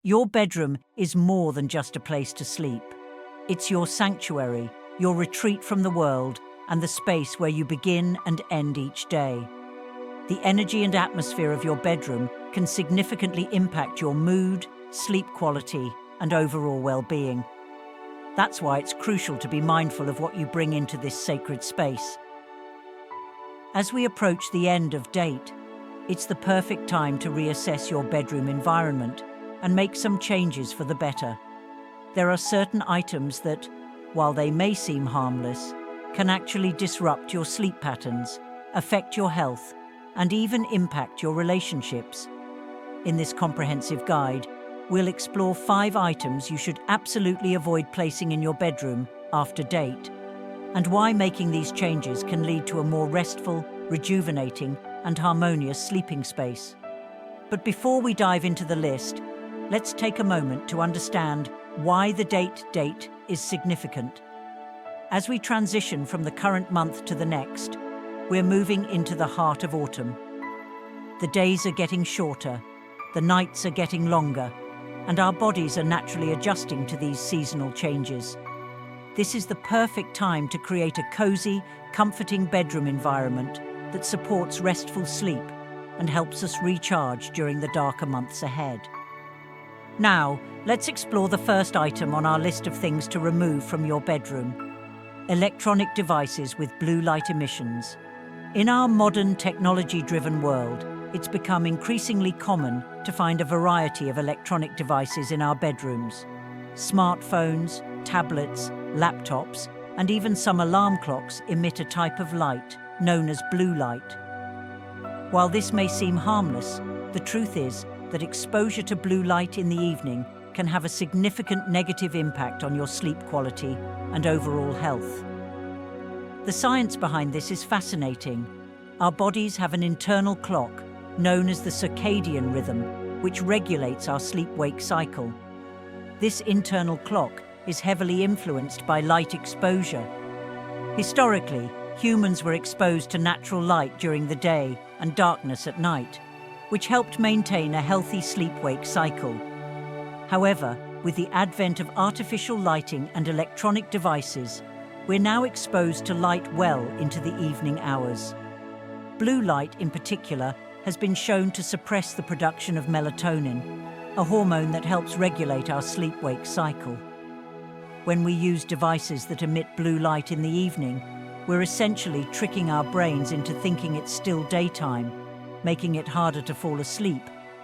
Your bedroom is more than just a place to sleep. It's your sanctuary, your retreat from the world, and the space where you begin and end each day. The energy and atmosphere of your bedroom can significantly impact your mood, sleep quality, and overall well-being. That's why it's crucial to be mindful of what you bring into this sacred space. As we approach the end of date, it's the perfect time to reassess your bedroom environment and make some changes for the better. There are certain items that, while they may seem harmless, can actually disrupt your sleep patterns, affect your health, and even impact your relationships. In this comprehensive guide, we'll explore 5 items you should absolutely avoid placing in your bedroom after date, and why making these changes can lead to a more restful, rejuvenating, and harmonious sleeping space. But before we dive into the list, let's take a moment to understand why the date is significant. As we transition from the current month to the next, we're moving into the heart of autumn. The days are getting shorter, the nights are getting longer, and our bodies are naturally adjusting to these seasonal changes. This is the perfect time to create a cozy, comforting bedroom environment that supports restful sleep and helps us recharge during the darker months ahead. Now, let's explore the first item on our list of things to remove from your bedroom: electronic devices with blue light emissions. In our modern, technology-driven world, it's become increasingly common to find a variety of electronic devices in our bedrooms. Smartphones, tablets, laptops, and even some alarm clocks emit a type of light known as blue light. While this may seem harmless, the truth is that exposure to blue light in the evening can have a significant negative impact on your sleep quality and overall health. The science behind this is fascinating. Our bodies have an internal clock known as the circadian rhythm, which regulates our sleep-wake cycle. This internal clock is heavily influenced by light exposure. Historically, humans were exposed to natural light during the day and darkness at night, which helped maintain a healthy sleep-wake cycle. However, with the advent of artificial lighting and electronic devices, we're now exposed to light well into the evening hours. Blue light, in particular, has been shown to suppress the production of melatonin, a hormone that helps regulate our sleep-wake cycle. When we use devices that emit blue light in the evening, we're essentially tricking our brains into thinking it's still daytime, making it harder to fall asleep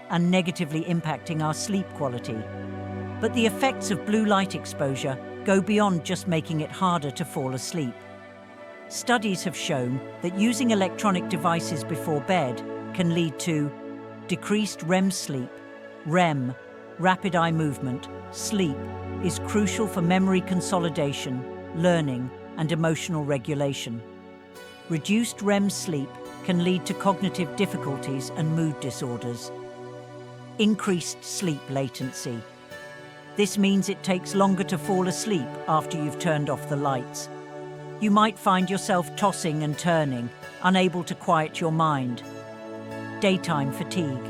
and negatively impacting our sleep quality. But the effects of blue light exposure go beyond just making it harder to fall asleep. Studies have shown that using electronic devices before bed can lead to decreased REM sleep. REM, rapid eye movement, sleep, is crucial for memory consolidation, learning, and emotional regulation. Reduced REM sleep can lead to cognitive difficulties and mood disorders. Increased sleep latency. This means it takes longer to fall asleep after you've turned off the lights. You might find yourself tossing and turning, unable to quiet your mind. Daytime fatigue.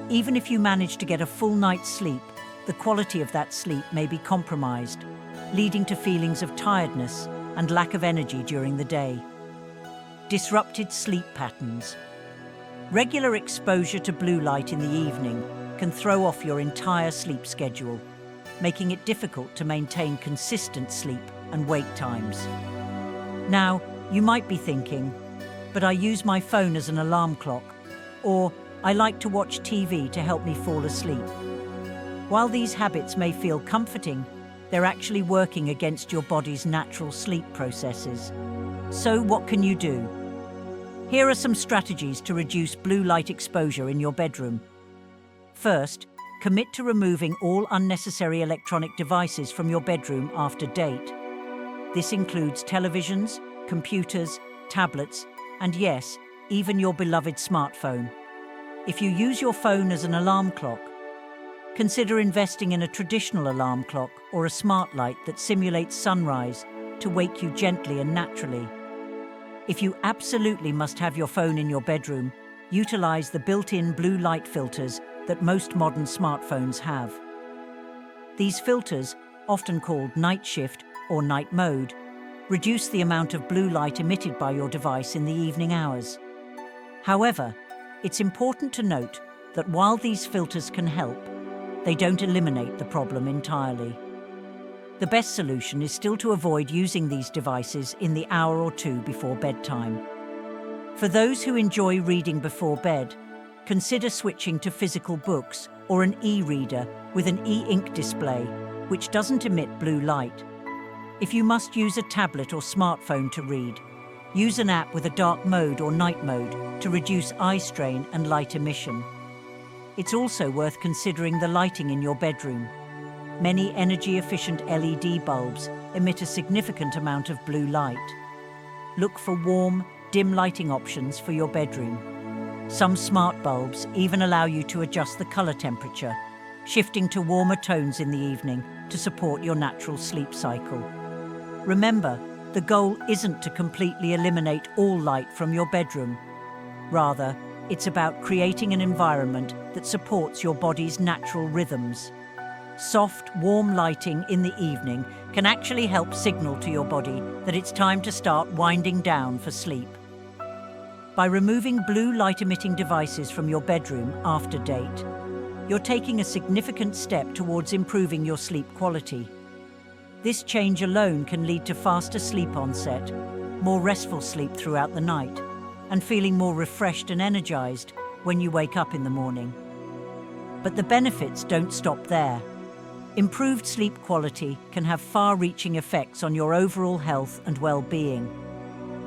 Even if you manage to get a full night's sleep, the quality of that sleep may be compromised, leading to feelings of tiredness and lack of energy during the day. Disrupted sleep patterns. Regular exposure to blue light in the evening can throw off your entire sleep schedule, making it difficult to maintain consistent sleep and wake times. Now, you might be thinking, but I use my phone as an alarm clock, or I like to watch TV to help me fall asleep. While these habits may feel comforting, they're actually working against your body's natural sleep processes. So what can you do? Here are some strategies to reduce blue light exposure in your bedroom. First, commit to removing all unnecessary electronic devices from your bedroom after date. This includes televisions, computers, tablets, and yes, even your beloved smartphone. If you use your phone as an alarm clock, consider investing in a traditional alarm clock or a smart light that simulates sunrise to wake you gently and naturally. If you absolutely must have your phone in your bedroom, utilize the built-in blue light filters that most modern smartphones have. These filters, often called night shift or night mode, reduce the amount of blue light emitted by your device in the evening hours. However, it's important to note that while these filters can help, they don't eliminate the problem entirely. The best solution is still to avoid using these devices in the hour or two before bedtime. For those who enjoy reading before bed, consider switching to physical books or an e-reader with an e-ink display, which doesn't emit blue light. If you must use a tablet or smartphone to read, use an app with a dark mode or night mode to reduce eye strain and light emission. It's also worth considering the lighting in your bedroom. Many energy-efficient LED bulbs emit a significant amount of blue light. Look for warm, dim lighting options for your bedroom. Some smart bulbs even allow you to adjust the color temperature, shifting to warmer tones in the evening to support your natural sleep cycle. Remember, the goal isn't to completely eliminate all light from your bedroom. Rather, it's about creating an environment that supports your body's natural rhythms. Soft, warm lighting in the evening can actually help signal to your body that it's time to start winding down for sleep. By removing blue light-emitting devices from your bedroom after date, you're taking a significant step towards improving your sleep quality. This change alone can lead to faster sleep onset, more restful sleep throughout the night, and feeling more refreshed and energized when you wake up in the morning. But the benefits don't stop there. Improved sleep quality can have far-reaching effects on your overall health and well-being.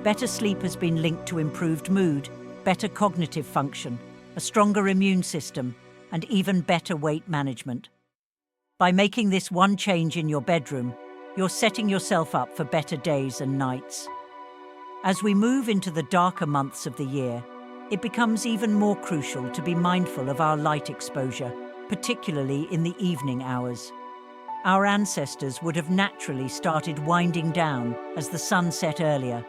Better sleep has been linked to improved mood, better cognitive function, a stronger immune system, and even better weight management. By making this one change in your bedroom, you're setting yourself up for better days and nights. As we move into the darker months of the year, it becomes even more crucial to be mindful of our light exposure, particularly in the evening hours. Our ancestors would have naturally started winding down as the sun set earlier,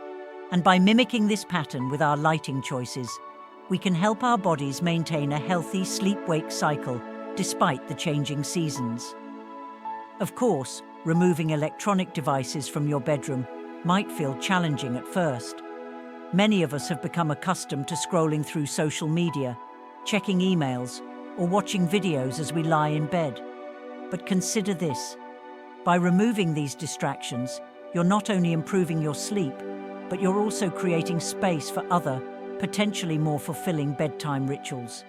and by mimicking this pattern with our lighting choices, we can help our bodies maintain a healthy sleep-wake cycle despite the changing seasons. Of course, removing electronic devices from your bedroom might feel challenging at first. Many of us have become accustomed to scrolling through social media, checking emails, or watching videos as we lie in bed. But consider this. By removing these distractions, you're not only improving your sleep, but you're also creating space for other, potentially more fulfilling bedtime rituals.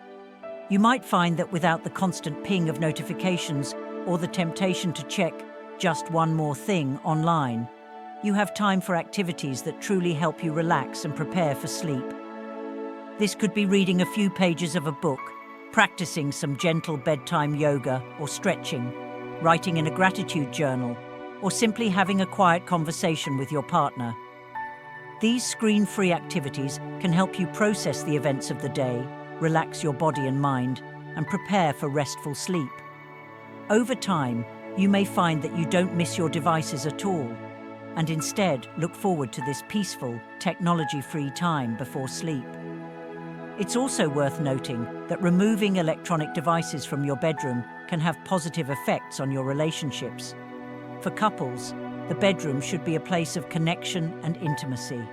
You might find that without the constant ping of notifications or the temptation to check just one more thing online, you have time for activities that truly help you relax and prepare for sleep. This could be reading a few pages of a book, practicing some gentle bedtime yoga or stretching, writing in a gratitude journal, or simply having a quiet conversation with your partner. These screen-free activities can help you process the events of the day, relax your body and mind, and prepare for restful sleep. Over time, you may find that you don't miss your devices at all, and instead look forward to this peaceful, technology-free time before sleep. It's also worth noting that removing electronic devices from your bedroom can have positive effects on your relationships. For couples, the bedroom should be a place of connection and intimacy.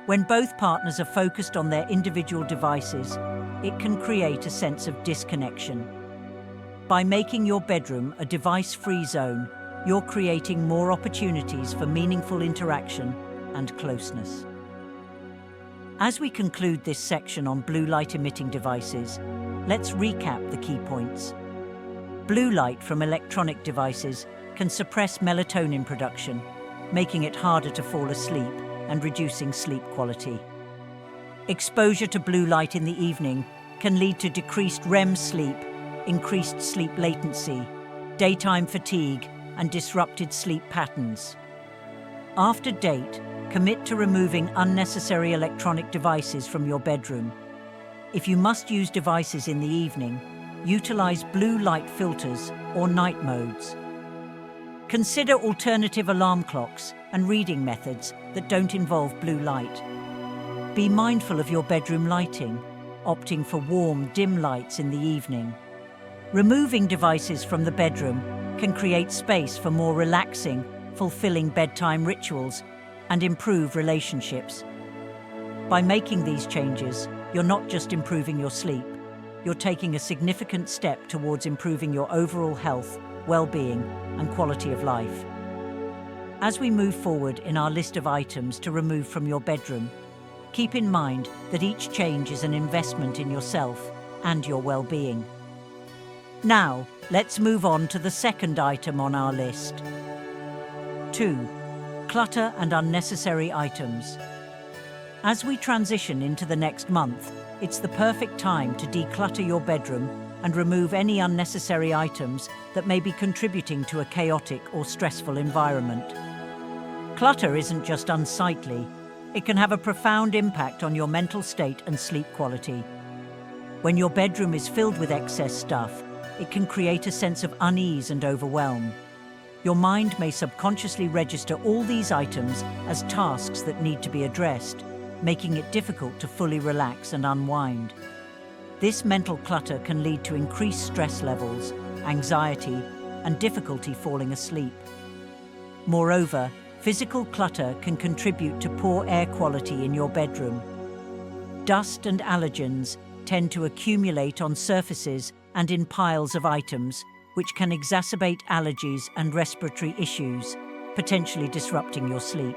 When both partners are focused on their individual devices, it can create a sense of disconnection. By making your bedroom a device-free zone, you're creating more opportunities for meaningful interaction and closeness. As we conclude this section on blue light-emitting devices, let's recap the key points. Blue light from electronic devices can suppress melatonin production, making it harder to fall asleep and reducing sleep quality. Exposure to blue light in the evening can lead to decreased REM sleep, increased sleep latency, daytime fatigue, and disrupted sleep patterns. After date, commit to removing unnecessary electronic devices from your bedroom. If you must use devices in the evening, utilize blue light filters or night modes. Consider alternative alarm clocks and reading methods that don't involve blue light. Be mindful of your bedroom lighting. opting for warm, dim lights in the evening. Removing devices from the bedroom can create space for more relaxing, fulfilling bedtime rituals and improve relationships. By making these changes, you're not just improving your sleep, you're taking a significant step towards improving your overall health, well-being, and quality of life. As we move forward in our list of items to remove from your bedroom, keep in mind that each change is an investment in yourself and your well-being. Now, let's move on to the second item on our list. 2. Clutter and unnecessary items. As we transition into the next month, it's the perfect time to declutter your bedroom and remove any unnecessary items that may be contributing to a chaotic or stressful environment. Clutter isn't just unsightly, it can have a profound impact on your mental state and sleep quality. When your bedroom is filled with excess stuff, it can create a sense of unease and overwhelm. Your mind may subconsciously register all these items as tasks that need to be addressed, making it difficult to fully relax and unwind. This mental clutter can lead to increased stress levels, anxiety, and difficulty falling asleep. Moreover, physical clutter can contribute to poor air quality in your bedroom. Dust and allergens tend to accumulate on surfaces and in piles of items, which can exacerbate allergies and respiratory issues, potentially disrupting your sleep.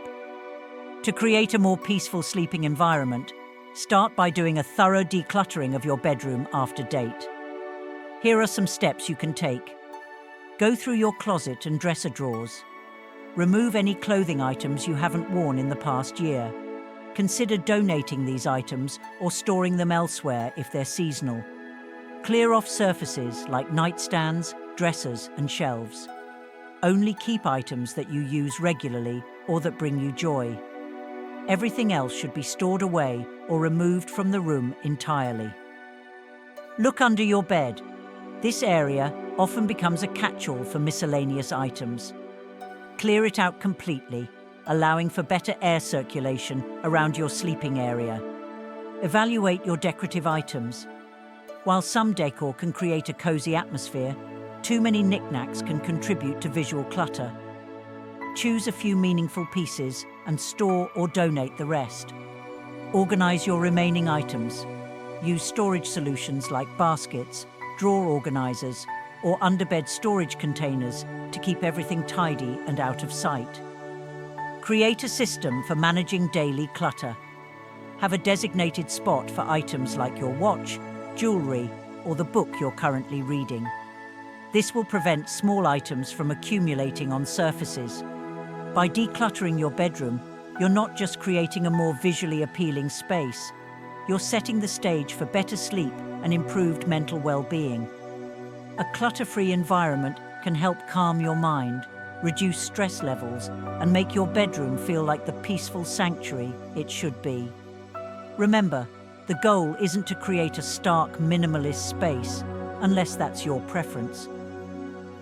To create a more peaceful sleeping environment, start by doing a thorough decluttering of your bedroom after date. Here are some steps you can take. Go through your closet and dresser drawers. Remove any clothing items you haven't worn in the past year. Consider donating these items or storing them elsewhere if they're seasonal. Clear off surfaces like nightstands, dressers, and shelves. Only keep items that you use regularly or that bring you joy. Everything else should be stored away or removed from the room entirely. Look under your bed. This area often becomes a catch-all for miscellaneous items. Clear it out completely, allowing for better air circulation around your sleeping area. Evaluate your decorative items. While some decor can create a cozy atmosphere, too many knickknacks can contribute to visual clutter. Choose a few meaningful pieces and store or donate the rest. Organize your remaining items. Use storage solutions like baskets, drawer organizers, or underbed storage containers to keep everything tidy and out of sight. Create a system for managing daily clutter. Have a designated spot for items like your watch, jewelry, or the book you're currently reading. This will prevent small items from accumulating on surfaces. By decluttering your bedroom, you're not just creating a more visually appealing space, you're setting the stage for better sleep and improved mental well-being. A clutter-free environment can help calm your mind, reduce stress levels, and make your bedroom feel like the peaceful sanctuary it should be. Remember, the goal isn't to create a stark, minimalist space, unless that's your preference.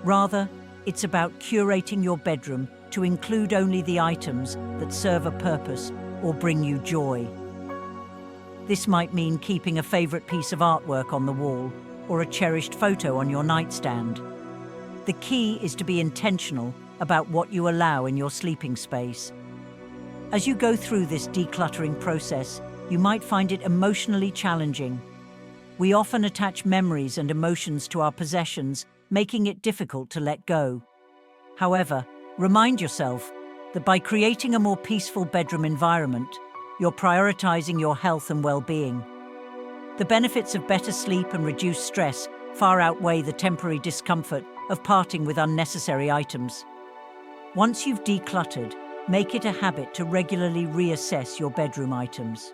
Rather, it's about curating your bedroom to include only the items that serve a purpose or bring you joy. This might mean keeping a favorite piece of artwork on the wall or a cherished photo on your nightstand. The key is to be intentional about what you allow in your sleeping space. As you go through this decluttering process, you might find it emotionally challenging. We often attach memories and emotions to our possessions, making it difficult to let go. However, remind yourself that by creating a more peaceful bedroom environment, you're prioritizing your health and well-being. The benefits of better sleep and reduced stress far outweigh the temporary discomfort of parting with unnecessary items. Once you've decluttered, make it a habit to regularly reassess your bedroom items.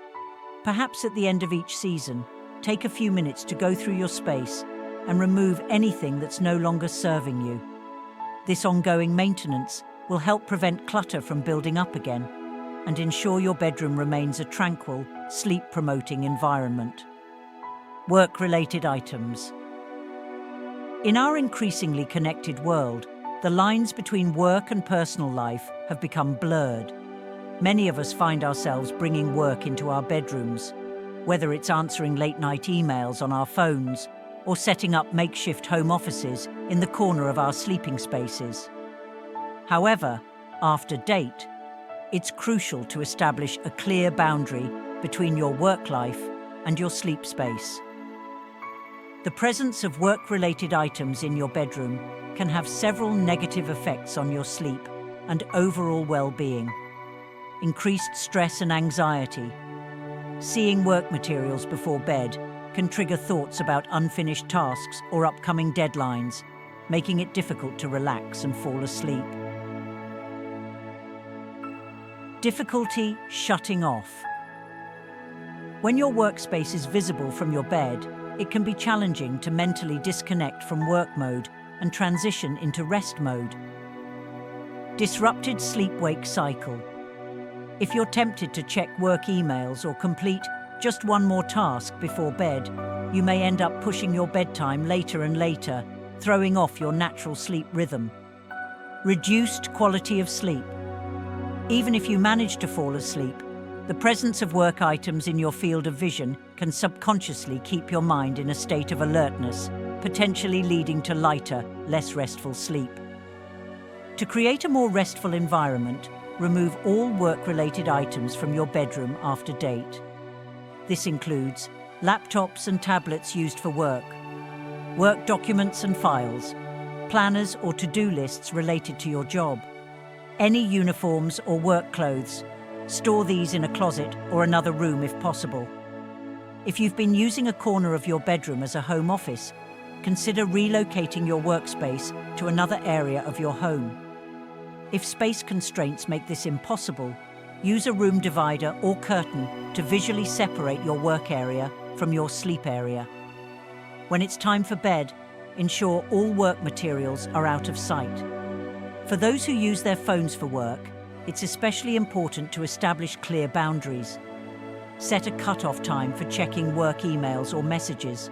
Perhaps at the end of each season, take a few minutes to go through your space and remove anything that's no longer serving you. This ongoing maintenance will help prevent clutter from building up again and ensure your bedroom remains a tranquil, sleep-promoting environment. Work-related items. In our increasingly connected world, the lines between work and personal life have become blurred. Many of us find ourselves bringing work into our bedrooms. whether it's answering late-night emails on our phones or setting up makeshift home offices in the corner of our sleeping spaces. However, after date, it's crucial to establish a clear boundary between your work life and your sleep space. The presence of work-related items in your bedroom can have several negative effects on your sleep and overall well-being. Increased stress and anxiety. Seeing work materials before bed can trigger thoughts about unfinished tasks or upcoming deadlines, making it difficult to relax and fall asleep. Difficulty shutting off. When your workspace is visible from your bed, it can be challenging to mentally disconnect from work mode and transition into rest mode. Disrupted sleep-wake cycle. If you're tempted to check work emails or complete just one more task before bed, you may end up pushing your bedtime later and later, throwing off your natural sleep rhythm. Reduced quality of sleep. Even if you manage to fall asleep, the presence of work items in your field of vision can subconsciously keep your mind in a state of alertness, potentially leading to lighter, less restful sleep. To create a more restful environment, remove all work-related items from your bedroom after date. This includes laptops and tablets used for work documents and files, planners or to-do lists related to your job, any uniforms or work clothes. Store these in a closet or another room if possible. If you've been using a corner of your bedroom as a home office, consider relocating your workspace to another area of your home. If space constraints make this impossible, use a room divider or curtain to visually separate your work area from your sleep area. When it's time for bed, ensure all work materials are out of sight. For those who use their phones for work, it's especially important to establish clear boundaries. Set a cut-off time for checking work emails or messages,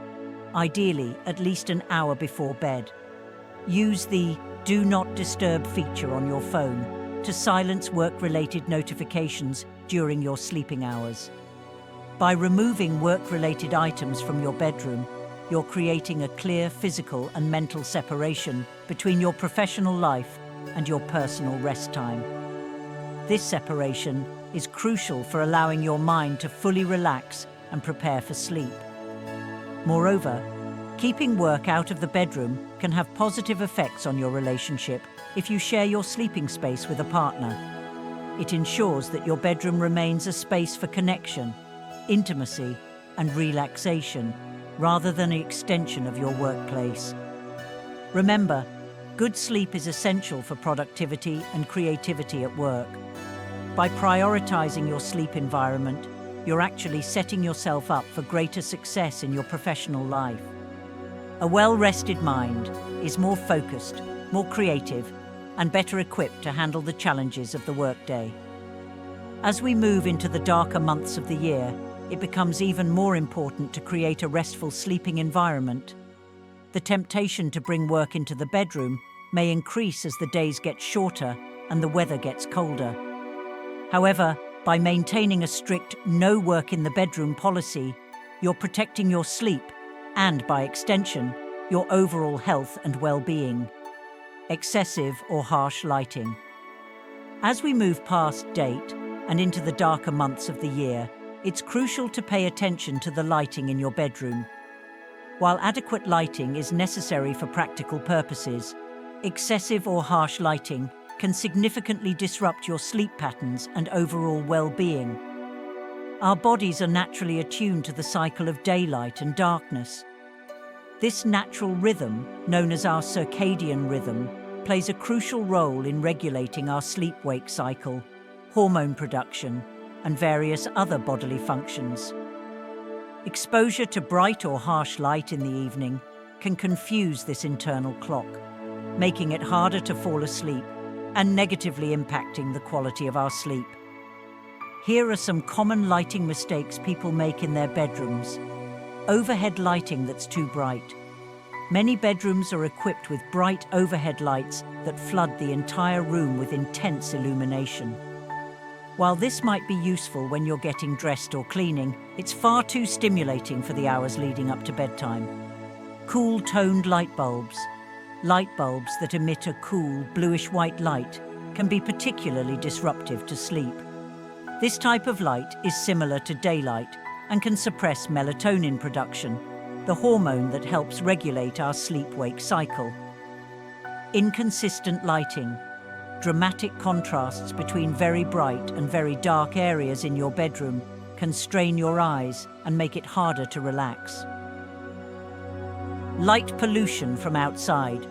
ideally at least an hour before bed. Use the Do Not Disturb feature on your phone to silence work-related notifications during your sleeping hours. By removing work-related items from your bedroom, you're creating a clear physical and mental separation between your professional life and your personal rest time. This separation is crucial for allowing your mind to fully relax and prepare for sleep. Moreover, keeping work out of the bedroom can have positive effects on your relationship if you share your sleeping space with a partner. It ensures that your bedroom remains a space for connection, intimacy, and relaxation, rather than an extension of your workplace. Remember, good sleep is essential for productivity and creativity at work. By prioritizing your sleep environment, you're actually setting yourself up for greater success in your professional life. A well-rested mind is more focused, more creative, and better equipped to handle the challenges of the workday. As we move into the darker months of the year, it becomes even more important to create a restful sleeping environment. The temptation to bring work into the bedroom may increase as the days get shorter and the weather gets colder. However, by maintaining a strict no work in the bedroom policy, you're protecting your sleep and, by extension, your overall health and well-being. Excessive or harsh lighting. As we move past date and into the darker months of the year, it's crucial to pay attention to the lighting in your bedroom. While adequate lighting is necessary for practical purposes, excessive or harsh lighting can significantly disrupt your sleep patterns and overall well-being. Our bodies are naturally attuned to the cycle of daylight and darkness. This natural rhythm, known as our circadian rhythm, plays a crucial role in regulating our sleep-wake cycle, hormone production, and various other bodily functions. Exposure to bright or harsh light in the evening can confuse this internal clock, making it harder to fall asleep and negatively impacting the quality of our sleep. Here are some common lighting mistakes people make in their bedrooms. Overhead lighting that's too bright. Many bedrooms are equipped with bright overhead lights that flood the entire room with intense illumination. While this might be useful when you're getting dressed or cleaning, it's far too stimulating for the hours leading up to bedtime. Cool toned light bulbs. Light bulbs that emit a cool, bluish-white light can be particularly disruptive to sleep. This type of light is similar to daylight and can suppress melatonin production, the hormone that helps regulate our sleep-wake cycle. Inconsistent lighting. Dramatic contrasts between very bright and very dark areas in your bedroom can strain your eyes and make it harder to relax. Light pollution from outside.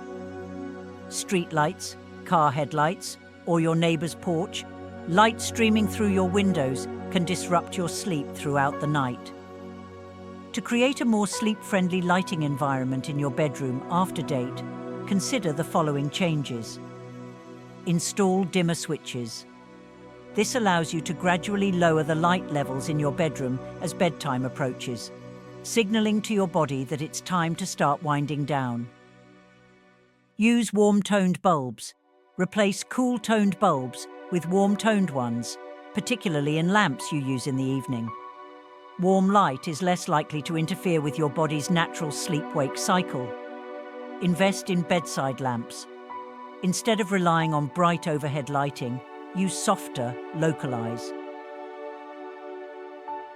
Street lights, car headlights, or your neighbor's porch, light streaming through your windows can disrupt your sleep throughout the night. To create a more sleep-friendly lighting environment in your bedroom after date, consider the following changes. Install dimmer switches. This allows you to gradually lower the light levels in your bedroom as bedtime approaches, signaling to your body that it's time to start winding down. Use warm-toned bulbs. Replace cool-toned bulbs with warm-toned ones, particularly in lamps you use in the evening. Warm light is less likely to interfere with your body's natural sleep-wake cycle. Invest in bedside lamps. Instead of relying on bright overhead lighting, use softer, localize.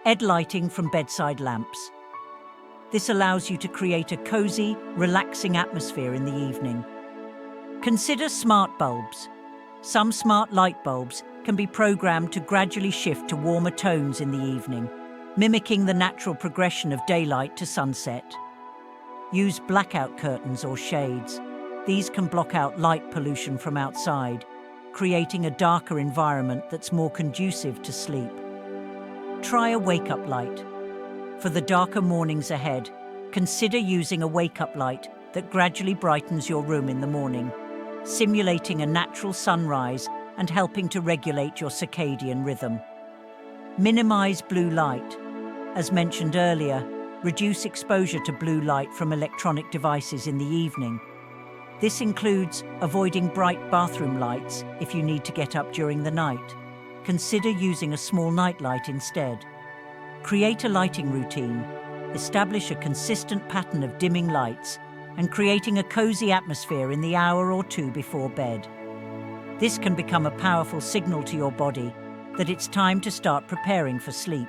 LED lighting from bedside lamps. This allows you to create a cozy, relaxing atmosphere in the evening. Consider smart bulbs. Some smart light bulbs can be programmed to gradually shift to warmer tones in the evening, mimicking the natural progression of daylight to sunset. Use blackout curtains or shades. These can block out light pollution from outside, creating a darker environment that's more conducive to sleep. Try a wake-up light. For the darker mornings ahead, consider using a wake-up light that gradually brightens your room in the morning, simulating a natural sunrise and helping to regulate your circadian rhythm. Minimize blue light. As mentioned earlier, reduce exposure to blue light from electronic devices in the evening. This includes avoiding bright bathroom lights if you need to get up during the night. Consider using a small nightlight instead. Create a lighting routine. Establish a consistent pattern of dimming lights and creating a cozy atmosphere in the hour or two before bed. This can become a powerful signal to your body that it's time to start preparing for sleep.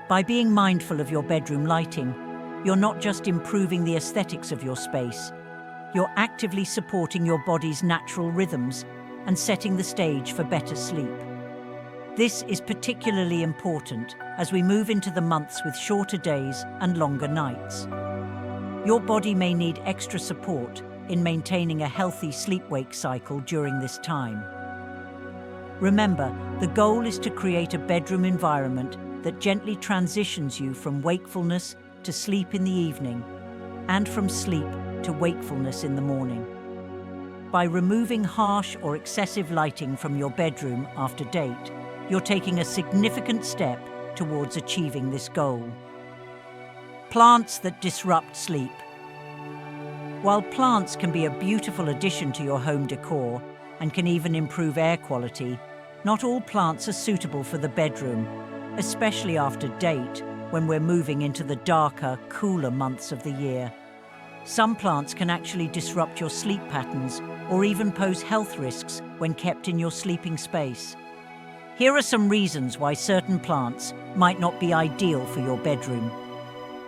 By being mindful of your bedroom lighting, you're not just improving the aesthetics of your space, you're actively supporting your body's natural rhythms and setting the stage for better sleep. This is particularly important as we move into the months with shorter days and longer nights. Your body may need extra support in maintaining a healthy sleep-wake cycle during this time. Remember, the goal is to create a bedroom environment that gently transitions you from wakefulness to sleep in the evening and from sleep to wakefulness in the morning. By removing harsh or excessive lighting from your bedroom after date, you're taking a significant step towards achieving this goal. Plants that disrupt sleep. While plants can be a beautiful addition to your home decor and can even improve air quality, not all plants are suitable for the bedroom, especially after date when we're moving into the darker, cooler months of the year. Some plants can actually disrupt your sleep patterns or even pose health risks when kept in your sleeping space. Here are some reasons why certain plants might not be ideal for your bedroom.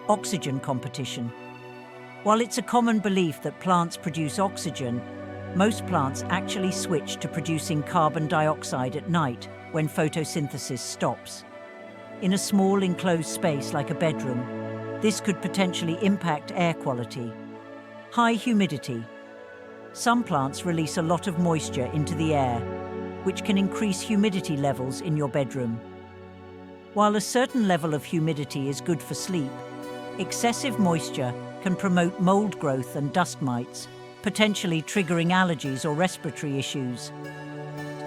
Oxygen competition. While it's a common belief that plants produce oxygen, most plants actually switch to producing carbon dioxide at night when photosynthesis stops. In a small enclosed space like a bedroom, this could potentially impact air quality. High humidity. Some plants release a lot of moisture into the air, which can increase humidity levels in your bedroom. While a certain level of humidity is good for sleep, excessive moisture can promote mold growth and dust mites, potentially triggering allergies or respiratory issues.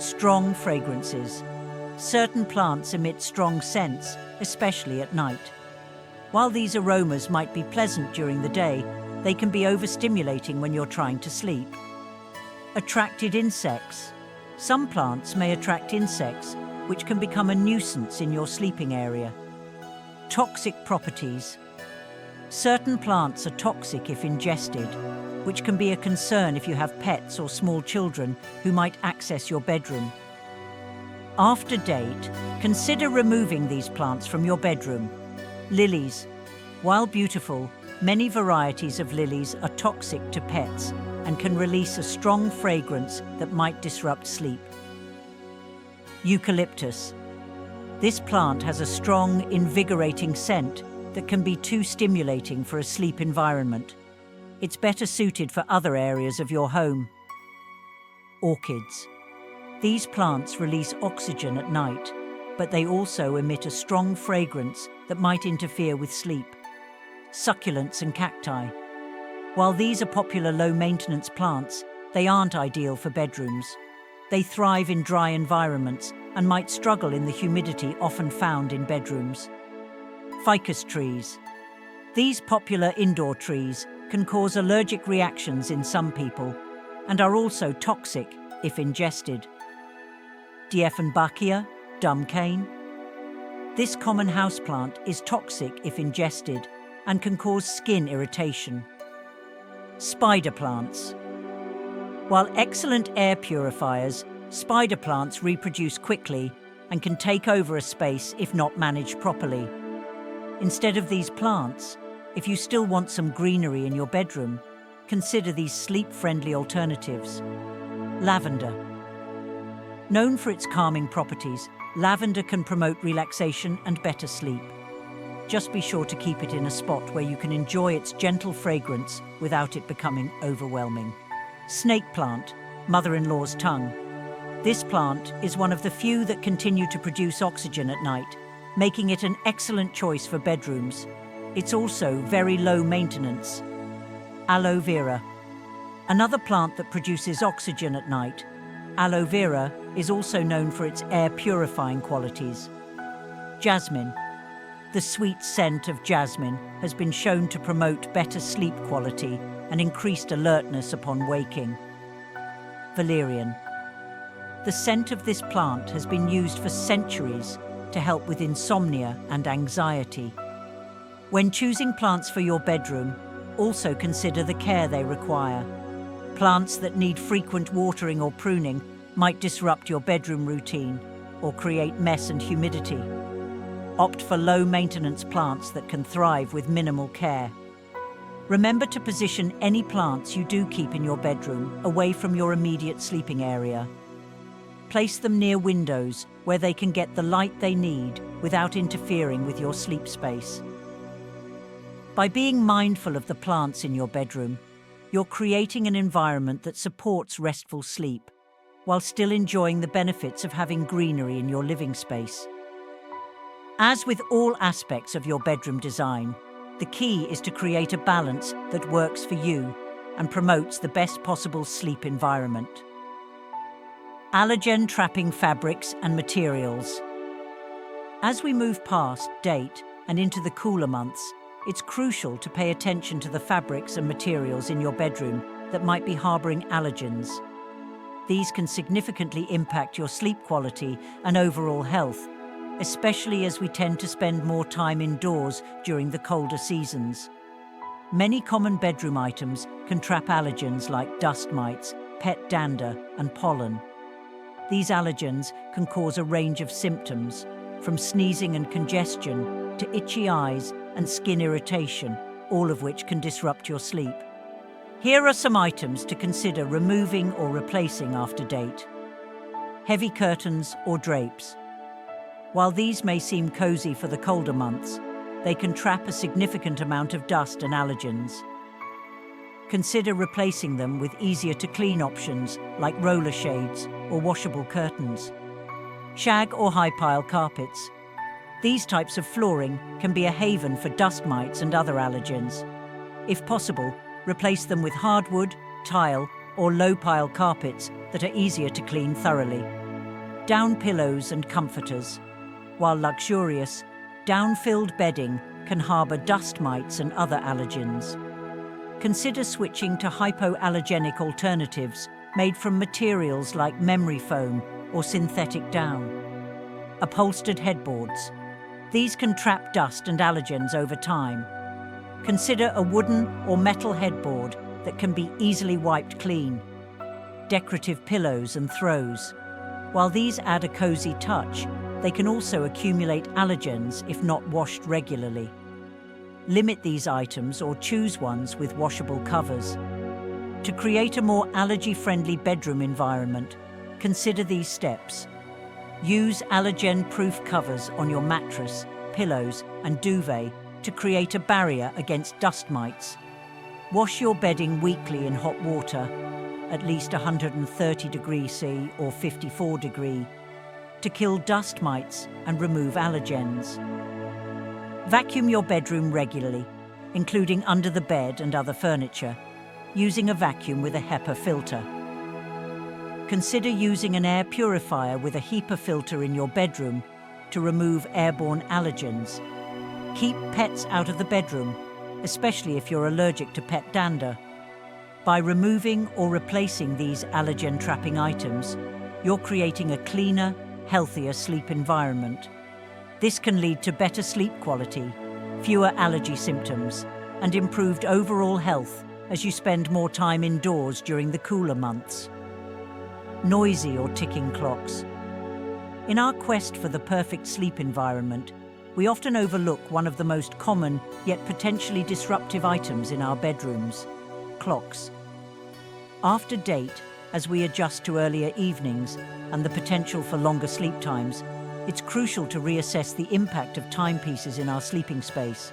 Strong fragrances. Certain plants emit strong scents, especially at night. While these aromas might be pleasant during the day, they can be overstimulating when you're trying to sleep. Attracted insects. Some plants may attract insects, which can become a nuisance in your sleeping area. Toxic properties. Certain plants are toxic if ingested, which can be a concern if you have pets or small children who might access your bedroom. After date, consider removing these plants from your bedroom. Lilies. While beautiful, many varieties of lilies are toxic to pets and can release a strong fragrance that might disrupt sleep. Eucalyptus. This plant has a strong, invigorating scent that can be too stimulating for a sleep environment. It's better suited for other areas of your home. Orchids. These plants release oxygen at night, but they also emit a strong fragrance that might interfere with sleep. Succulents and cacti. While these are popular low-maintenance plants, they aren't ideal for bedrooms. They thrive in dry environments and might struggle in the humidity often found in bedrooms. Ficus trees. These popular indoor trees can cause allergic reactions in some people and are also toxic if ingested. Dieffenbachia, dumb cane. This common houseplant is toxic if ingested and can cause skin irritation. Spider plants. While excellent air purifiers, spider plants reproduce quickly and can take over a space if not managed properly. Instead of these plants, if you still want some greenery in your bedroom, consider these sleep-friendly alternatives. Lavender. Known for its calming properties, lavender can promote relaxation and better sleep. Just be sure to keep it in a spot where you can enjoy its gentle fragrance without it becoming overwhelming. Snake plant, mother-in-law's tongue. This plant is one of the few that continue to produce oxygen at night, making it an excellent choice for bedrooms. It's also very low maintenance. Aloe vera. Another plant that produces oxygen at night. Aloe vera is also known for its air purifying qualities. Jasmine. The sweet scent of jasmine has been shown to promote better sleep quality and increased alertness upon waking. Valerian. The scent of this plant has been used for centuries to help with insomnia and anxiety. When choosing plants for your bedroom, also consider the care they require. Plants that need frequent watering or pruning might disrupt your bedroom routine or create mess and humidity. Opt for low-maintenance plants that can thrive with minimal care. Remember to position any plants you do keep in your bedroom away from your immediate sleeping area. Place them near windows where they can get the light they need without interfering with your sleep space. By being mindful of the plants in your bedroom, you're creating an environment that supports restful sleep, while still enjoying the benefits of having greenery in your living space. As with all aspects of your bedroom design, the key is to create a balance that works for you and promotes the best possible sleep environment. Allergen-trapping fabrics and materials. As we move past date and into the cooler months, it's crucial to pay attention to the fabrics and materials in your bedroom that might be harboring allergens. These can significantly impact your sleep quality and overall health, especially as we tend to spend more time indoors during the colder seasons. Many common bedroom items can trap allergens like dust mites, pet dander, and pollen. These allergens can cause a range of symptoms, from sneezing and congestion to itchy eyes and skin irritation, all of which can disrupt your sleep. Here are some items to consider removing or replacing after date. Heavy curtains or drapes. While these may seem cozy for the colder months, they can trap a significant amount of dust and allergens. Consider replacing them with easier-to-clean options like roller shades or washable curtains. Shag or high-pile carpets. These types of flooring can be a haven for dust mites and other allergens. If possible, replace them with hardwood, tile, or low-pile carpets that are easier to clean thoroughly. Down pillows and comforters. While luxurious, down-filled bedding can harbor dust mites and other allergens. Consider switching to hypoallergenic alternatives made from materials like memory foam or synthetic down. Upholstered headboards. These can trap dust and allergens over time. Consider a wooden or metal headboard that can be easily wiped clean. Decorative pillows and throws. While these add a cozy touch, they can also accumulate allergens if not washed regularly. Limit these items or choose ones with washable covers. To create a more allergy-friendly bedroom environment, consider these steps. Use allergen-proof covers on your mattress, pillows, and duvet to create a barrier against dust mites. Wash your bedding weekly in hot water, at least 130 degrees C or 54 degrees, to kill dust mites and remove allergens. Vacuum your bedroom regularly, including under the bed and other furniture, using a vacuum with a HEPA filter. Consider using an air purifier with a HEPA filter in your bedroom to remove airborne allergens. Keep pets out of the bedroom, especially if you're allergic to pet dander. By removing or replacing these allergen-trapping items, you're creating a cleaner, healthier sleep environment. This can lead to better sleep quality, fewer allergy symptoms, and improved overall health as you spend more time indoors during the cooler months. Noisy or ticking clocks. In our quest for the perfect sleep environment, we often overlook one of the most common yet potentially disruptive items in our bedrooms: clocks. After date, as we adjust to earlier evenings and the potential for longer sleep times, it's crucial to reassess the impact of timepieces in our sleeping space.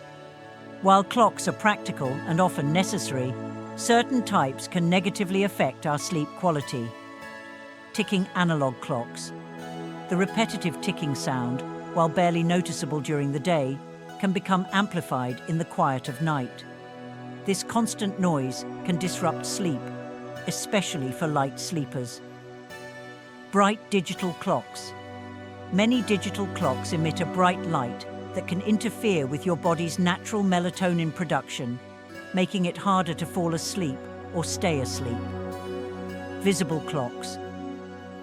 While clocks are practical and often necessary, certain types can negatively affect our sleep quality. Ticking analog clocks. The repetitive ticking sound, while barely noticeable during the day, can become amplified in the quiet of night. This constant noise can disrupt sleep, especially for light sleepers. Bright digital clocks. Many digital clocks emit a bright light that can interfere with your body's natural melatonin production, making it harder to fall asleep or stay asleep. Visible clocks.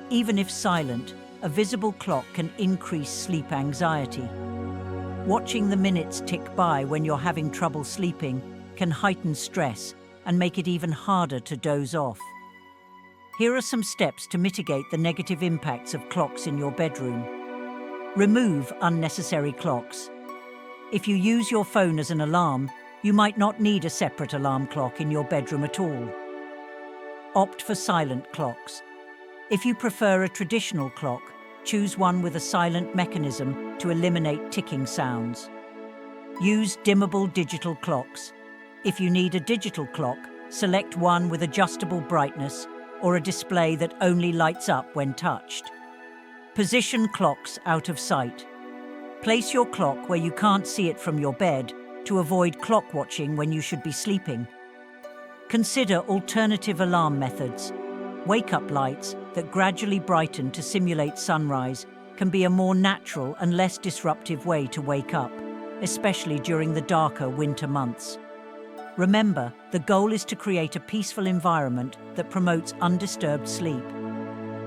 Even if silent, a visible clock can increase sleep anxiety. Watching the minutes tick by when you're having trouble sleeping can heighten stress and make it even harder to doze off. Here are some steps to mitigate the negative impacts of clocks in your bedroom. Remove unnecessary clocks. If you use your phone as an alarm, you might not need a separate alarm clock in your bedroom at all. Opt for silent clocks. If you prefer a traditional clock, choose one with a silent mechanism to eliminate ticking sounds. Use dimmable digital clocks. If you need a digital clock, select one with adjustable brightness or a display that only lights up when touched. Position clocks out of sight. Place your clock where you can't see it from your bed to avoid clock watching when you should be sleeping. Consider alternative alarm methods. Wake-up lights that gradually brighten to simulate sunrise can be a more natural and less disruptive way to wake up, especially during the darker winter months. Remember, the goal is to create a peaceful environment that promotes undisturbed sleep.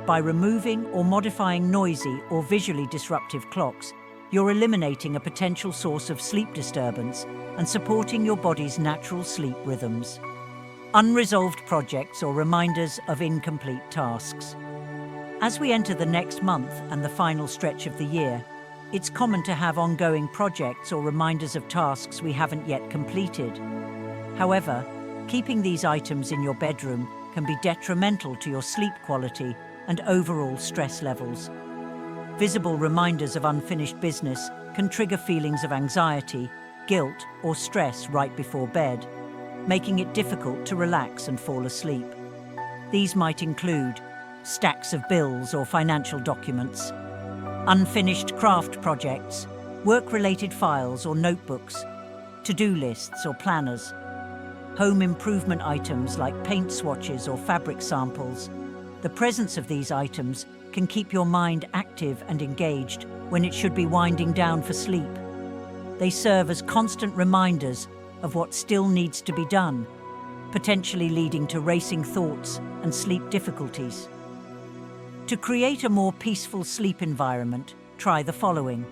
By removing or modifying noisy or visually disruptive clocks, you're eliminating a potential source of sleep disturbance and supporting your body's natural sleep rhythms. Unresolved projects or reminders of incomplete tasks. As we enter the next month and the final stretch of the year, it's common to have ongoing projects or reminders of tasks we haven't yet completed. However, keeping these items in your bedroom can be detrimental to your sleep quality and overall stress levels. Visible reminders of unfinished business can trigger feelings of anxiety, guilt, or stress right before bed, making it difficult to relax and fall asleep. These might include stacks of bills or financial documents, unfinished craft projects, work-related files or notebooks, to-do lists or planners, home improvement items like paint swatches or fabric samples. The presence of these items can keep your mind active and engaged when it should be winding down for sleep. They serve as constant reminders of what still needs to be done, potentially leading to racing thoughts and sleep difficulties. To create a more peaceful sleep environment, try the following.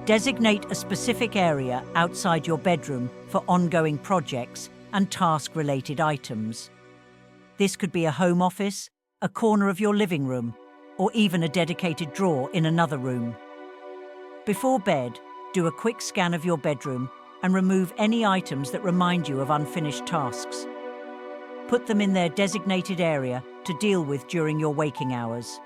Designate a specific area outside your bedroom for ongoing projects and task-related items. This could be a home office, a corner of your living room, or even a dedicated drawer in another room. Before bed, do a quick scan of your bedroom and remove any items that remind you of unfinished tasks. Put them in their designated area to deal with during your waking hours.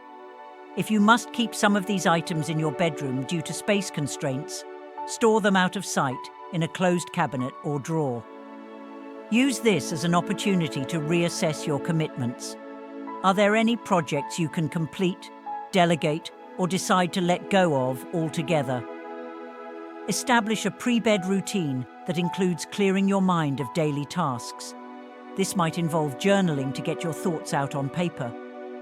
If you must keep some of these items in your bedroom due to space constraints, store them out of sight in a closed cabinet or drawer. Use this as an opportunity to reassess your commitments. Are there any projects you can complete, delegate, or decide to let go of altogether? Establish a pre-bed routine that includes clearing your mind of daily tasks. This might involve journaling to get your thoughts out on paper,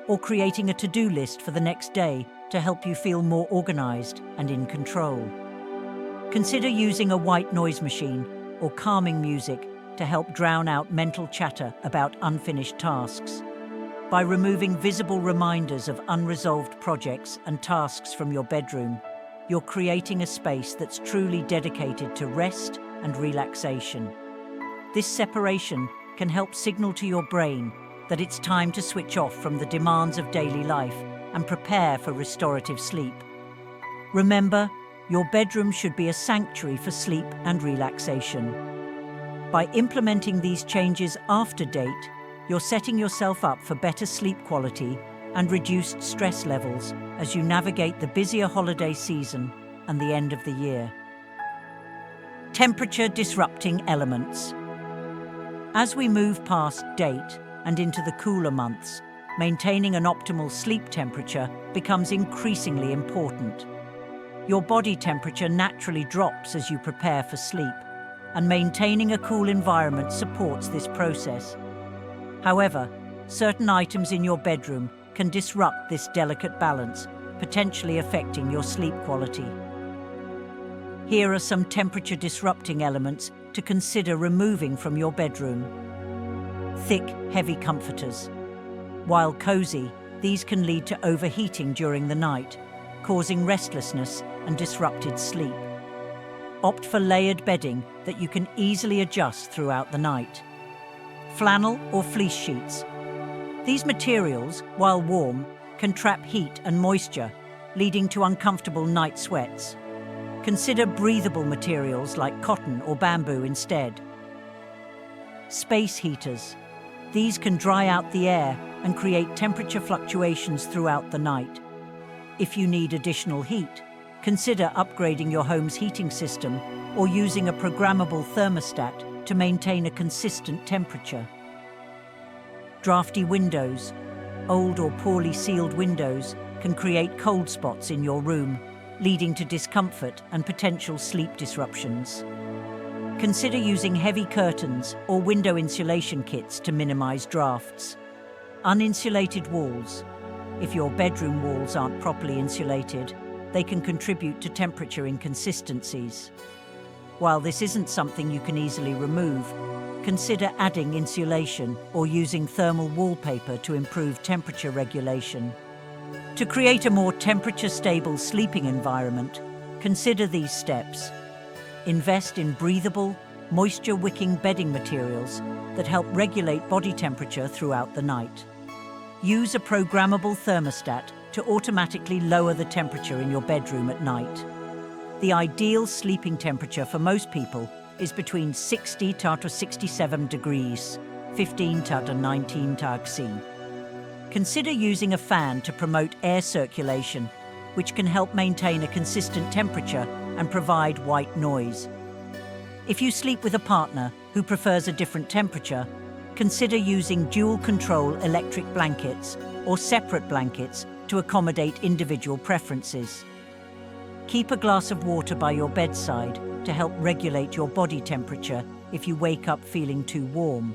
or creating a to-do list for the next day to help you feel more organized and in control. Consider using a white noise machine or calming music to help drown out mental chatter about unfinished tasks. By removing visible reminders of unresolved projects and tasks from your bedroom, you're creating a space that's truly dedicated to rest and relaxation. This separation can help signal to your brain that it's time to switch off from the demands of daily life and prepare for restorative sleep. Remember, your bedroom should be a sanctuary for sleep and relaxation. By implementing these changes after date, you're setting yourself up for better sleep quality and reduced stress levels as you navigate the busier holiday season and the end of the year. Temperature-disrupting elements. As we move past date and into the cooler months, maintaining an optimal sleep temperature becomes increasingly important. Your body temperature naturally drops as you prepare for sleep, and maintaining a cool environment supports this process. However, certain items in your bedroom can disrupt this delicate balance, potentially affecting your sleep quality. Here are some temperature-disrupting elements to consider removing from your bedroom. Thick, heavy comforters. While cozy, these can lead to overheating during the night, causing restlessness and disrupted sleep. Opt for layered bedding that you can easily adjust throughout the night. Flannel or fleece sheets. These materials, while warm, can trap heat and moisture, leading to uncomfortable night sweats. Consider breathable materials like cotton or bamboo instead. Space heaters. These can dry out the air and create temperature fluctuations throughout the night. If you need additional heat, consider upgrading your home's heating system or using a programmable thermostat to maintain a consistent temperature. Drafty windows. Old or poorly sealed windows can create cold spots in your room, leading to discomfort and potential sleep disruptions. Consider using heavy curtains or window insulation kits to minimize drafts. Uninsulated walls. If your bedroom walls aren't properly insulated, they can contribute to temperature inconsistencies. While this isn't something you can easily remove, consider adding insulation or using thermal wallpaper to improve temperature regulation. To create a more temperature-stable sleeping environment, consider these steps. Invest in breathable, moisture-wicking bedding materials that help regulate body temperature throughout the night. Use a programmable thermostat to automatically lower the temperature in your bedroom at night. The ideal sleeping temperature for most people is between 60 to 67 degrees, 15 to 19 C. Consider using a fan to promote air circulation, which can help maintain a consistent temperature and provide white noise. If you sleep with a partner who prefers a different temperature, consider using dual-control electric blankets or separate blankets to accommodate individual preferences. Keep a glass of water by your bedside to help regulate your body temperature if you wake up feeling too warm.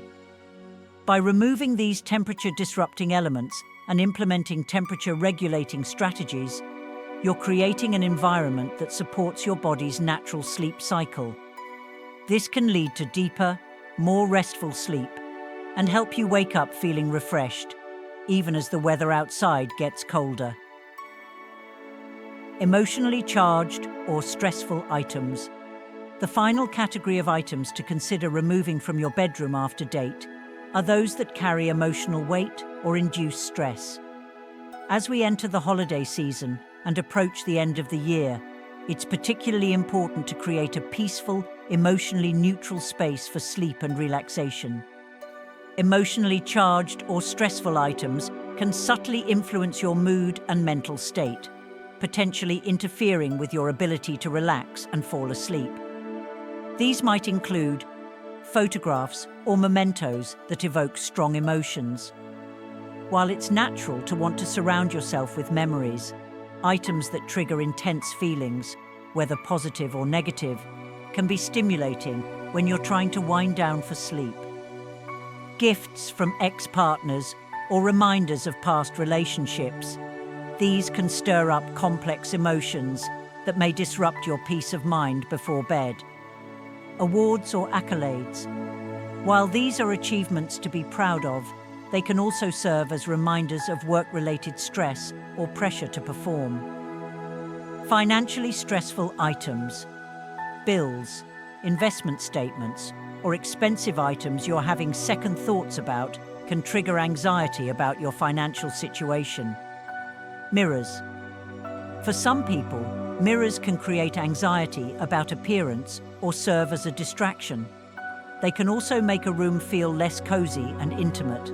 By removing these temperature-disrupting elements and implementing temperature-regulating strategies, you're creating an environment that supports your body's natural sleep cycle. This can lead to deeper, more restful sleep and help you wake up feeling refreshed, even as the weather outside gets colder. Emotionally charged or stressful items. The final category of items to consider removing from your bedroom after date are those that carry emotional weight or induce stress. As we enter the holiday season and approach the end of the year, it's particularly important to create a peaceful, emotionally neutral space for sleep and relaxation. Emotionally charged or stressful items can subtly influence your mood and mental state, potentially interfering with your ability to relax and fall asleep. These might include photographs or mementos that evoke strong emotions. While it's natural to want to surround yourself with memories, items that trigger intense feelings, whether positive or negative, can be stimulating when you're trying to wind down for sleep. Gifts from ex-partners or reminders of past relationships. These can stir up complex emotions that may disrupt your peace of mind before bed. Awards or accolades. While these are achievements to be proud of, they can also serve as reminders of work-related stress or pressure to perform. Financially stressful items. Bills, investment statements, or expensive items you're having second thoughts about can trigger anxiety about your financial situation. Mirrors. For some people, mirrors can create anxiety about appearance or serve as a distraction. They can also make a room feel less cozy and intimate.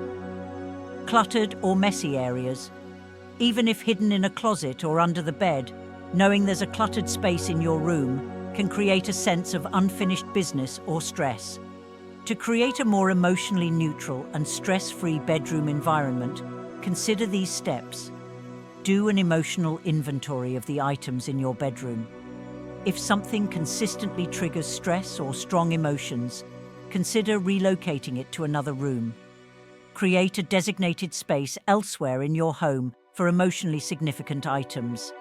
Cluttered or messy areas. Even if hidden in a closet or under the bed, knowing there's a cluttered space in your room can create a sense of unfinished business or stress. To create a more emotionally neutral and stress-free bedroom environment, consider these steps. Do an emotional inventory of the items in your bedroom. If something consistently triggers stress or strong emotions, consider relocating it to another room. Create a designated space elsewhere in your home for emotionally significant items.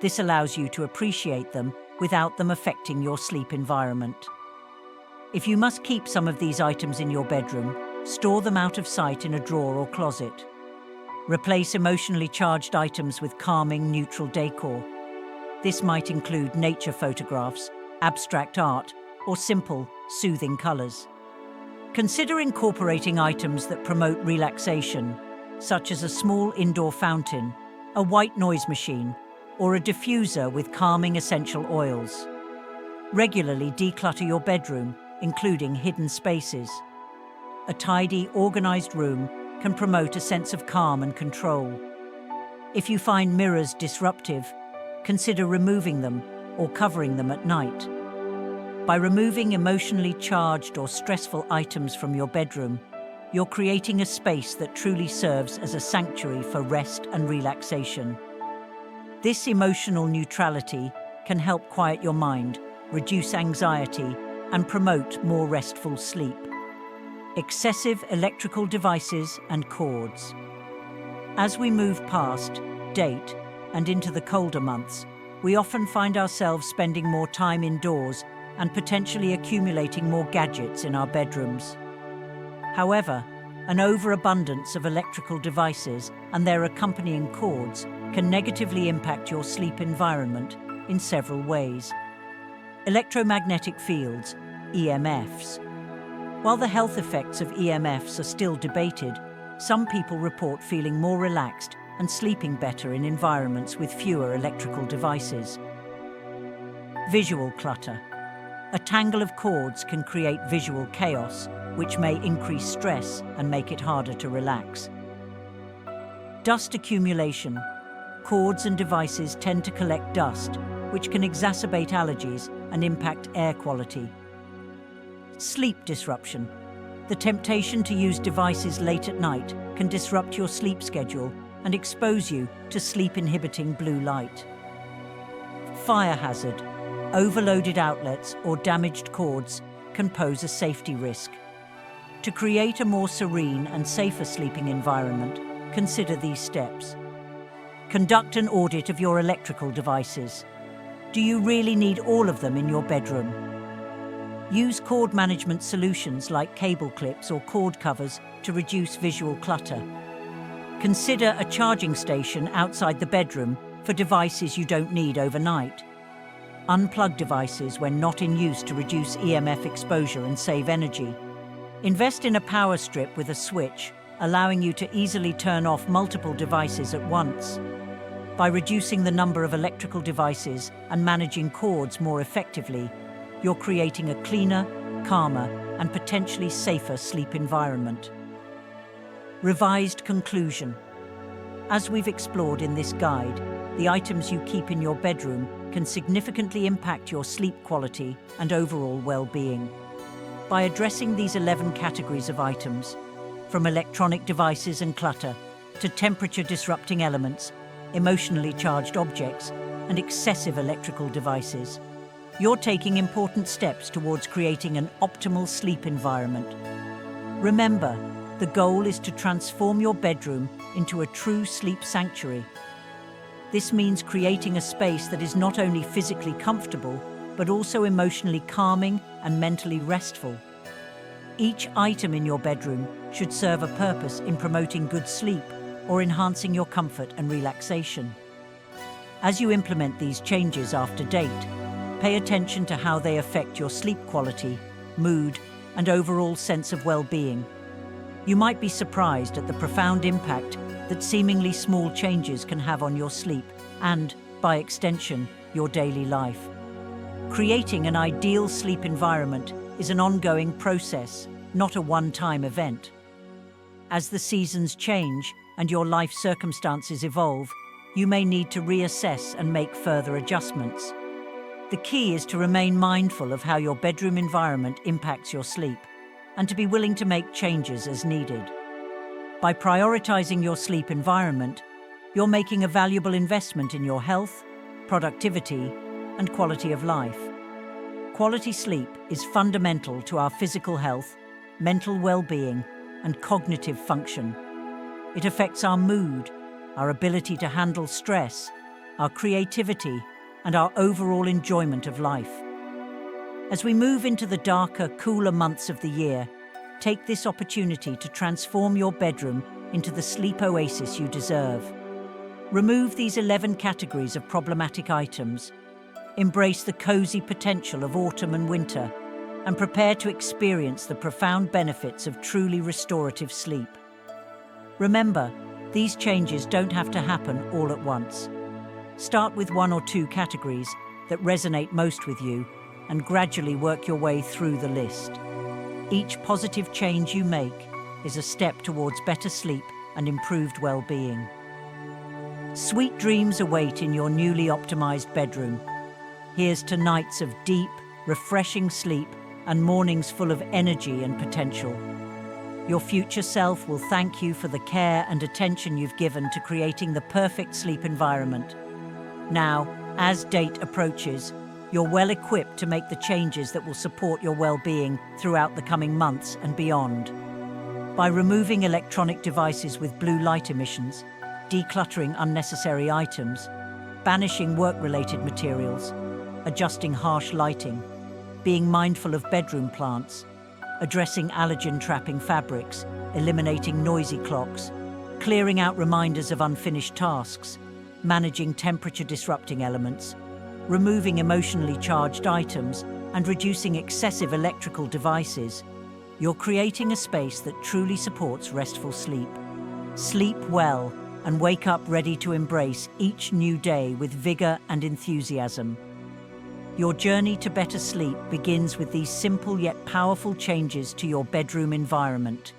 This allows you to appreciate them without them affecting your sleep environment. If you must keep some of these items in your bedroom, store them out of sight in a drawer or closet. Replace emotionally charged items with calming, neutral decor. This might include nature photographs, abstract art, or simple, soothing colors. Consider incorporating items that promote relaxation, such as a small indoor fountain, a white noise machine, or a diffuser with calming essential oils. Regularly declutter your bedroom, including hidden spaces. A tidy, organized room can promote a sense of calm and control. If you find mirrors disruptive, consider removing them or covering them at night. By removing emotionally charged or stressful items from your bedroom, you're creating a space that truly serves as a sanctuary for rest and relaxation. This emotional neutrality can help quiet your mind, reduce anxiety, and promote more restful sleep. Excessive electrical devices and cords. As we move past, date, and into the colder months, we often find ourselves spending more time indoors and potentially accumulating more gadgets in our bedrooms. However, an overabundance of electrical devices and their accompanying cords can negatively impact your sleep environment in several ways. Electromagnetic fields, EMFs. While the health effects of EMFs are still debated, some people report feeling more relaxed and sleeping better in environments with fewer electrical devices. Visual clutter. A tangle of cords can create visual chaos, which may increase stress and make it harder to relax. Dust accumulation. Cords and devices tend to collect dust, which can exacerbate allergies and impact air quality. Sleep disruption. The temptation to use devices late at night can disrupt your sleep schedule and expose you to sleep-inhibiting blue light. Fire hazard. Overloaded outlets or damaged cords can pose a safety risk. To create a more serene and safer sleeping environment, consider these steps. Conduct an audit of your electrical devices. Do you really need all of them in your bedroom? Use cord management solutions like cable clips or cord covers to reduce visual clutter. Consider a charging station outside the bedroom for for devices you don't need overnight. Unplug devices when not in use to reduce EMF exposure and save energy. Invest in a power strip with a switch, allowing you to easily turn off multiple devices at once. By reducing the number of electrical devices and managing cords more effectively, you're creating a cleaner, calmer, and potentially safer sleep environment. Revised conclusion. As we've explored in this guide, the items you keep in your bedroom can significantly impact your sleep quality and overall well-being. By addressing these 11 categories of items, from electronic devices and clutter to temperature-disrupting elements, emotionally charged objects, and excessive electrical devices, you're taking important steps towards creating an optimal sleep environment. Remember, the goal is to transform your bedroom into a true sleep sanctuary. This means creating a space that is not only physically comfortable, but also emotionally calming and mentally restful. Each item in your bedroom should serve a purpose in promoting good sleep or enhancing your comfort and relaxation. As you implement these changes after date, pay attention to how they affect your sleep quality, mood, and overall sense of well-being. You might be surprised at the profound impact that seemingly small changes can have on your sleep and, by extension, your daily life. Creating an ideal sleep environment is an ongoing process, not a one-time event. As the seasons change and your life circumstances evolve, you may need to reassess and make further adjustments. The key is to remain mindful of how your bedroom environment impacts your sleep and to be willing to make changes as needed. By prioritizing your sleep environment, you're making a valuable investment in your health, productivity, and quality of life. Quality sleep is fundamental to our physical health, mental well-being, and cognitive function. It affects our mood, our ability to handle stress, our creativity, and our overall enjoyment of life. As we move into the darker, cooler months of the year, take this opportunity to transform your bedroom into the sleep oasis you deserve. Remove these 11 categories of problematic items, embrace the cozy potential of autumn and winter, and prepare to experience the profound benefits of truly restorative sleep. Remember, these changes don't have to happen all at once. Start with 1 or 2 categories that resonate most with you and gradually work your way through the list. Each positive change you make is a step towards better sleep and improved well-being. Sweet dreams await in your newly optimized bedroom. Here's to nights of deep, refreshing sleep and mornings full of energy and potential. Your future self will thank you for the care and attention you've given to creating the perfect sleep environment. Now, as date approaches, you're well equipped to make the changes that will support your well-being throughout the coming months and beyond. By removing electronic devices with blue light emissions, decluttering unnecessary items, banishing work-related materials, adjusting harsh lighting, being mindful of bedroom plants, addressing allergen-trapping fabrics, eliminating noisy clocks, clearing out reminders of unfinished tasks, managing temperature-disrupting elements, removing emotionally charged items, and reducing excessive electrical devices, you're creating a space that truly supports restful sleep. Sleep well and wake up ready to embrace each new day with vigor and enthusiasm. Your journey to better sleep begins with these simple yet powerful changes to your bedroom environment.